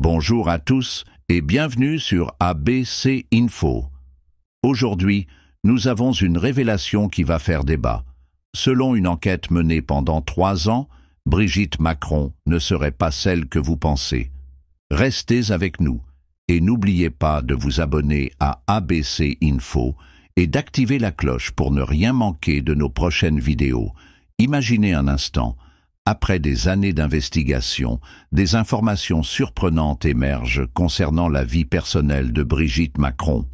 Bonjour à tous et bienvenue sur ABC Info. Aujourd'hui, nous avons une révélation qui va faire débat. Selon une enquête menée pendant 3 ans, Brigitte Macron ne serait pas celle que vous pensez. Restez avec nous et n'oubliez pas de vous abonner à ABC Info et d'activer la cloche pour ne rien manquer de nos prochaines vidéos. Imaginez un instant. Après des années d'investigation, des informations surprenantes émergent concernant la vie personnelle de Brigitte Macron.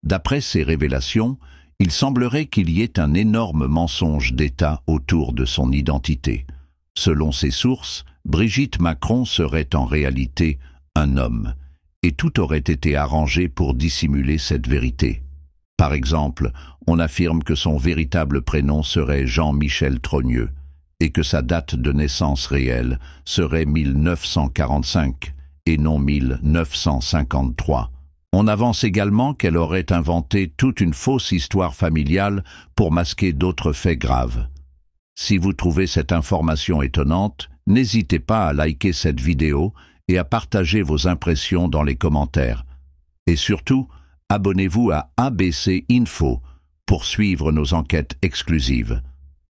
D'après ces révélations, il semblerait qu'il y ait un énorme mensonge d'État autour de son identité. Selon ces sources, Brigitte Macron serait en réalité un homme, et tout aurait été arrangé pour dissimuler cette vérité. Par exemple, on affirme que son véritable prénom serait Jean-Michel Trogneux, et que sa date de naissance réelle serait 1945 et non 1953. On avance également qu'elle aurait inventé toute une fausse histoire familiale pour masquer d'autres faits graves. Si vous trouvez cette information étonnante, n'hésitez pas à liker cette vidéo et à partager vos impressions dans les commentaires. Et surtout, abonnez-vous à ABC Info pour suivre nos enquêtes exclusives.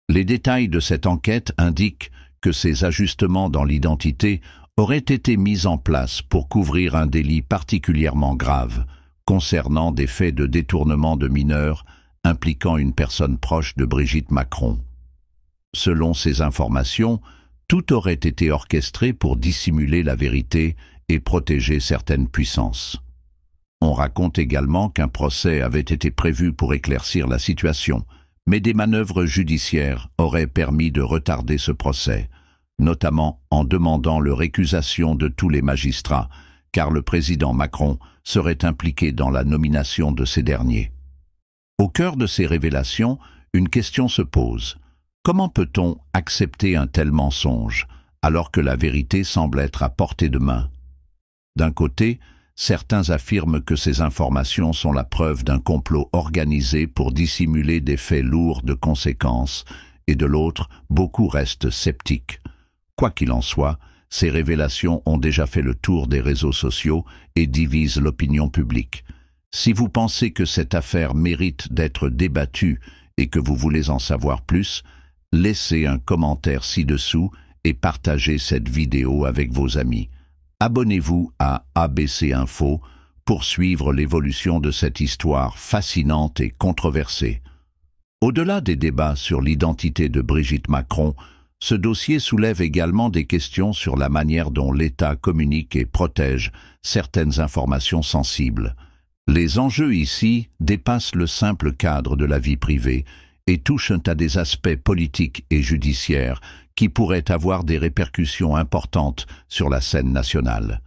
Les détails de cette enquête indiquent que ces ajustements dans l'identité auraient été mis en place pour couvrir un délit particulièrement grave concernant des faits de détournement de mineurs impliquant une personne proche de Brigitte Macron. Selon ces informations, tout aurait été orchestré pour dissimuler la vérité et protéger certaines puissances. On raconte également qu'un procès avait été prévu pour éclaircir la situation, mais des manœuvres judiciaires auraient permis de retarder ce procès, notamment en demandant leur récusation de tous les magistrats, car le président Macron serait impliqué dans la nomination de ces derniers. Au cœur de ces révélations, une question se pose. Comment peut-on accepter un tel mensonge, alors que la vérité semble être à portée de main? D'un côté, certains affirment que ces informations sont la preuve d'un complot organisé pour dissimuler des faits lourds de conséquences, et de l'autre, beaucoup restent sceptiques. Quoi qu'il en soit, ces révélations ont déjà fait le tour des réseaux sociaux et divisent l'opinion publique. Si vous pensez que cette affaire mérite d'être débattue et que vous voulez en savoir plus, laissez un commentaire ci-dessous et partagez cette vidéo avec vos amis. Abonnez-vous à ABC Info pour suivre l'évolution de cette histoire fascinante et controversée. Au-delà des débats sur l'identité de Brigitte Macron, ce dossier soulève également des questions sur la manière dont l'État communique et protège certaines informations sensibles. Les enjeux ici dépassent le simple cadre de la vie privée et touchent à des aspects politiques et judiciaires qui pourraient avoir des répercussions importantes sur la scène nationale.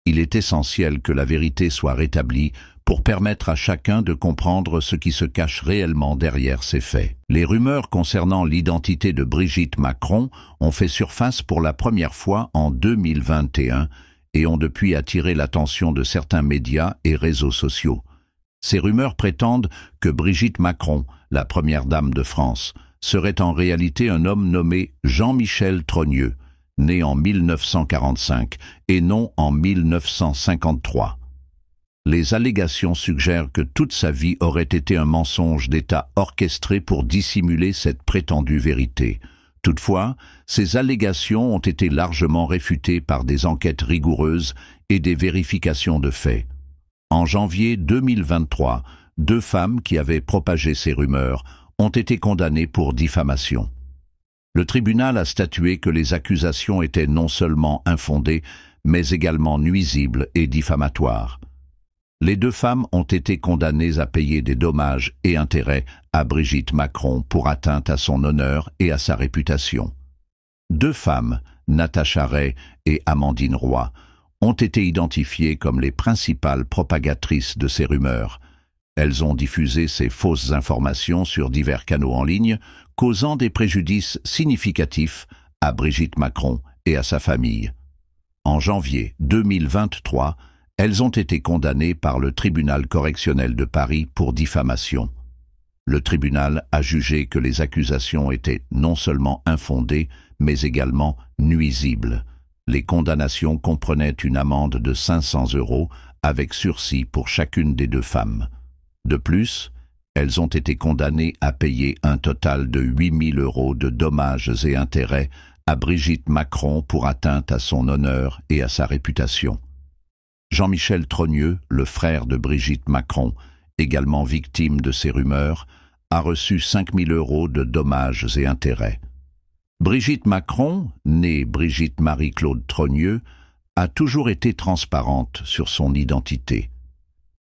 Il est essentiel que la vérité soit rétablie pour permettre à chacun de comprendre ce qui se cache réellement derrière ces faits. Les rumeurs concernant l'identité de Brigitte Macron ont fait surface pour la première fois en 2021 et ont depuis attiré l'attention de certains médias et réseaux sociaux. Ces rumeurs prétendent que Brigitte Macron, la première dame de France, serait en réalité un homme nommé Jean-Michel Trogneux, né en 1945 et non en 1953. Les allégations suggèrent que toute sa vie aurait été un mensonge d'État orchestré pour dissimuler cette prétendue vérité. Toutefois, ces allégations ont été largement réfutées par des enquêtes rigoureuses et des vérifications de faits. En janvier 2023, 2 femmes qui avaient propagé ces rumeurs ont été condamnées pour diffamation. Le tribunal a statué que les accusations étaient non seulement infondées, mais également nuisibles et diffamatoires. Les 2 femmes ont été condamnées à payer des dommages et intérêts à Brigitte Macron pour atteinte à son honneur et à sa réputation. 2 femmes, Natacha Ray et Amandine Roy, ont été identifiées comme les principales propagatrices de ces rumeurs. Elles ont diffusé ces fausses informations sur divers canaux en ligne, causant des préjudices significatifs à Brigitte Macron et à sa famille. En janvier 2023, elles ont été condamnées par le tribunal correctionnel de Paris pour diffamation. Le tribunal a jugé que les accusations étaient non seulement infondées, mais également nuisibles. Les condamnations comprenaient une amende de 500 € avec sursis pour chacune des deux femmes. De plus, elles ont été condamnées à payer un total de 8 000 € de dommages et intérêts à Brigitte Macron pour atteinte à son honneur et à sa réputation. Jean-Michel Trogneux, le frère de Brigitte Macron, également victime de ces rumeurs, a reçu 5 000 € de dommages et intérêts. Brigitte Macron, née Brigitte Marie-Claude Trogneux, a toujours été transparente sur son identité.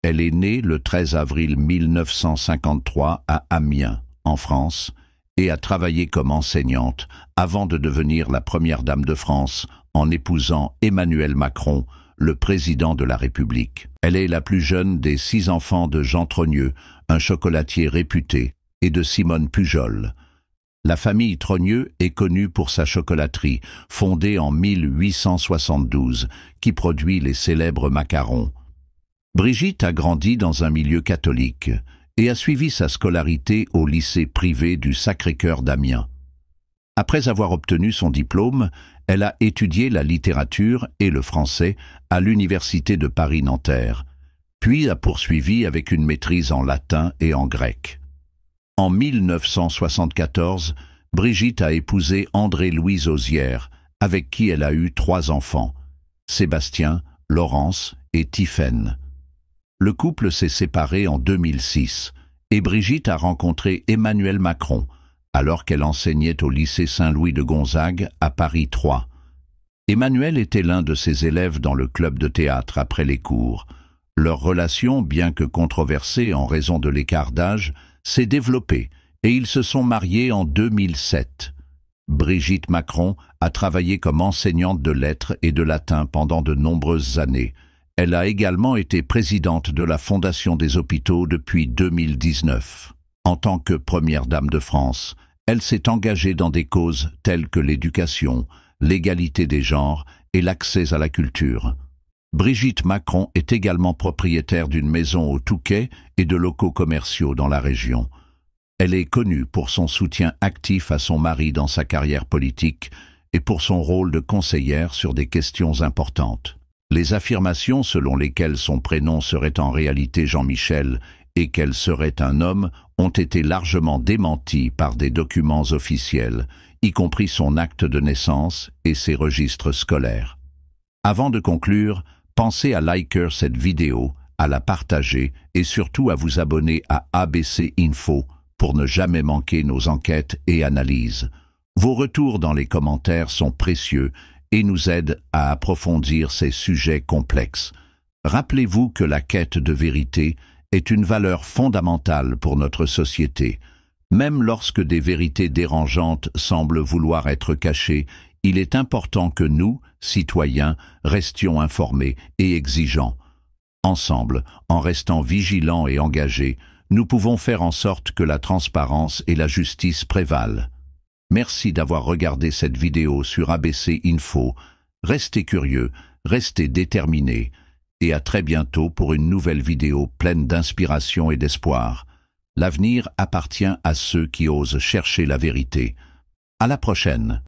Elle est née le 13 avril 1953 à Amiens, en France, et a travaillé comme enseignante avant de devenir la première dame de France en épousant Emmanuel Macron, le président de la République. Elle est la plus jeune des 6 enfants de Jean Trogneux, un chocolatier réputé, et de Simone Pujol. La famille Trogneux est connue pour sa chocolaterie, fondée en 1872, qui produit les célèbres macarons. Brigitte a grandi dans un milieu catholique et a suivi sa scolarité au lycée privé du Sacré-Cœur d'Amiens. Après avoir obtenu son diplôme, elle a étudié la littérature et le français à l'université de Paris-Nanterre, puis a poursuivi avec une maîtrise en latin et en grec. En 1974, Brigitte a épousé André-Louis Ozière, avec qui elle a eu 3 enfants, Sébastien, Laurence et Tiphaine. Le couple s'est séparé en 2006 et Brigitte a rencontré Emmanuel Macron alors qu'elle enseignait au lycée Saint-Louis de Gonzague à Paris 3. Emmanuel était l'un de ses élèves dans le club de théâtre après les cours. Leur relation, bien que controversée en raison de l'écart d'âge, s'est développée et ils se sont mariés en 2007. Brigitte Macron a travaillé comme enseignante de lettres et de latin pendant de nombreuses années. Elle a également été présidente de la Fondation des hôpitaux depuis 2019. En tant que première dame de France, elle s'est engagée dans des causes telles que l'éducation, l'égalité des genres et l'accès à la culture. Brigitte Macron est également propriétaire d'une maison au Touquet et de locaux commerciaux dans la région. Elle est connue pour son soutien actif à son mari dans sa carrière politique et pour son rôle de conseillère sur des questions importantes. Les affirmations selon lesquelles son prénom serait en réalité Jean-Michel et qu'elle serait un homme ont été largement démenties par des documents officiels, y compris son acte de naissance et ses registres scolaires. Avant de conclure, pensez à liker cette vidéo, à la partager et surtout à vous abonner à ABC Info pour ne jamais manquer nos enquêtes et analyses. Vos retours dans les commentaires sont précieux et nous aident à approfondir ces sujets complexes. Rappelez-vous que la quête de vérité est une valeur fondamentale pour notre société. Même lorsque des vérités dérangeantes semblent vouloir être cachées, il est important que nous, citoyens, restions informés et exigeants. Ensemble, en restant vigilants et engagés, nous pouvons faire en sorte que la transparence et la justice prévalent. Merci d'avoir regardé cette vidéo sur ABC Info. Restez curieux, restez déterminés, et à très bientôt pour une nouvelle vidéo pleine d'inspiration et d'espoir. L'avenir appartient à ceux qui osent chercher la vérité. À la prochaine.